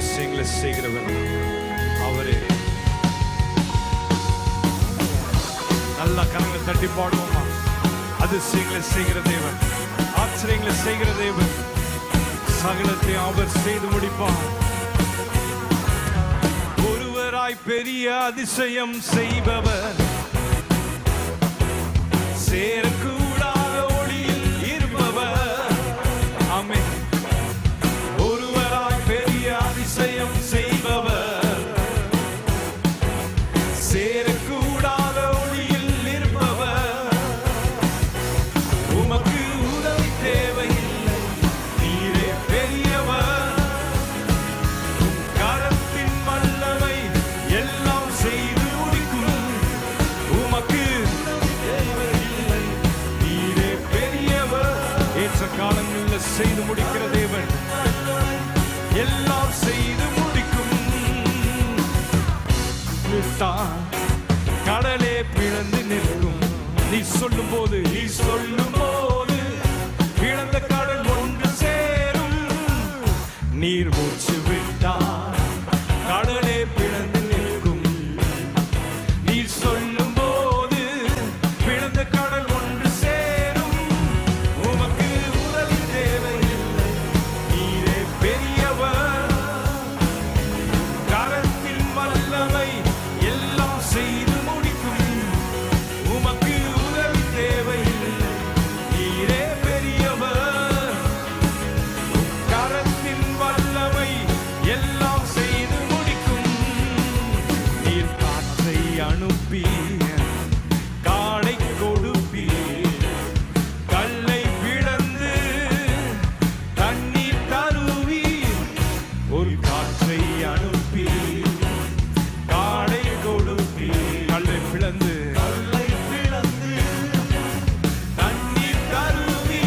அதிசயங்களை செய்கிறவர் அவரே. நல்ல கரங்களை தட்டி பாடுவோமா? அதிசயங்களை செய்கிற தேவன், ஆச்சரியங்களை செய்கிற தேவன், சகலத்தை அவர் செய்து முடிப்பார். ஒருவராய் பெரிய அதிசயம் செய்பவர், சேரக்கூடாத ஒளியில் இருப்பவர். ஆமென். ஒருவராய் பெரிய அதிசயம் செய்பவர், சேரக்கூடாத ஒளியில் இருப்பவர். உமக்கு உதவி தேவையில்லை, நீரே பெரியவர். கரத்தின் வல்லமை எல்லாம் செய்து முடிக்கும். உமக்கு தேவையில்லை, நீரே பெரியவர். ஏற்ற காலங்களில் செய்து முடிக்கிற தேவன், எல்லாம் செய்து முடிக்கும். கடலே பிளந்து நிற்கும். நீ சொல்லும் போது பிளந்த கடல் ஒன்று சேரும். நீர் மூச்சு விட்டார், கடலே பிளந்து நிற்கும். நீர் சொல்லும் போது பிளந்த கடல் ஒன்று சேரும். உமக்கு உதவி தேவையில்லை, நீரே பெரியவர். கரத்தின் வல்லமை எல்லாம் செய்து முடிக்கும். உமக்கு உதவி தேவையில்லை, நீரே பெரியவர். கரத்தின் வல்லமை எல்லாம் செய்து முடிக்கும். நீர் காற்றை அனுப்பி காடை கொடுப்பி, கல்லை பிளந்து தண்ணீர் தருவி. ஒரு காற்றை அனுப்பி காடை கொடுப்பி, கல்லை பிளந்து தண்ணீர் தருவி.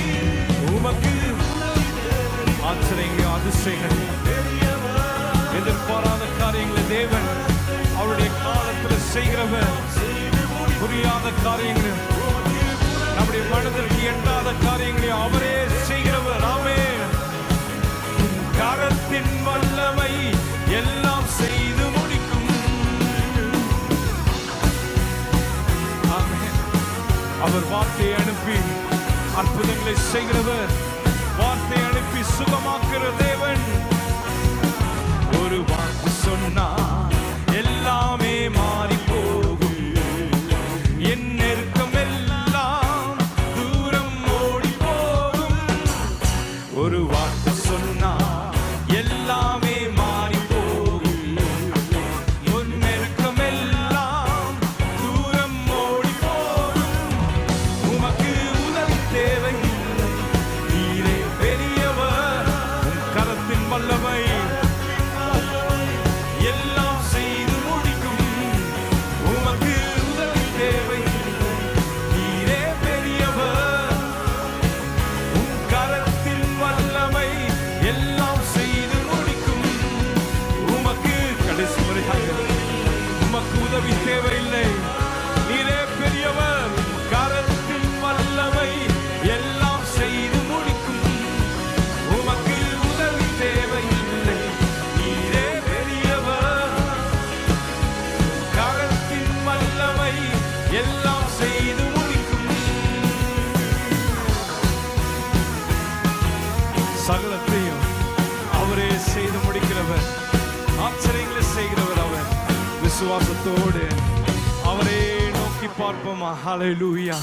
உமக்கு ஆச்சரியங்கள், அதிசயங்கள், எதிர்பாராத காரியங்களை தேவன் அவருடைய காலத்தில் செய்கிறவர். புரியாத காரியங்கள், நம்முடைய மனதிற்கு எட்டாத காரியங்களை அவரே செய்கிறவர். ஆமென். கரத்தின் வல்லமை எல்லாம் செய்து முடிக்கும். ஆமென். அவர் வார்த்தையை அனுப்பி அற்புதங்களை செய்கிறவர். வார்த்தை அனுப்பி சுகமாக்குற தேவன். ஒரு வார்த்தை சொன்னா எல்லாமே மாறி போகும். என் நெருக்கம் எல்லாம் தூரம் ஓடி போகும். ஒரு வார்த்தை சொன்னா எல்லாமே மாறி போகும். உன் நெருக்கம் எல்லாம் தூரம் ஓடி போகும். உமக்கு உதவி தேவையில்லை, நீரே பெரியவர். உன் கரத்தின் வல்லமை எல்லாம் செய்து முடிக்கும். உமக்கு உதவி தேவையில்லை, நீரே பெரியவர். உன் கரத்தின் வல்லமை எல்லாம் செய்து முடிக்கும். உமக்கு கடைசி முறையாக உமக்கு உதவி தேவையில்லை, நீரே பெரியவர். கரத்தின் வல்லமை எல்லாம் செய்து முடிக்கும். உமக்கு உதவி தேவையில்லை, நீரே பெரியவர். கரத்தின் வல்லமை எல்லாம் செய்து முடிக்கும். சகலத்தையும் அவரே செய்து முடிக்கிறவர். ஆச்சரியங்களை செய்கிறவர் அவர். விசுவாசத்தோடு அவரே நோக்கி பார்ப்போமா? ஹல்லேலூயா.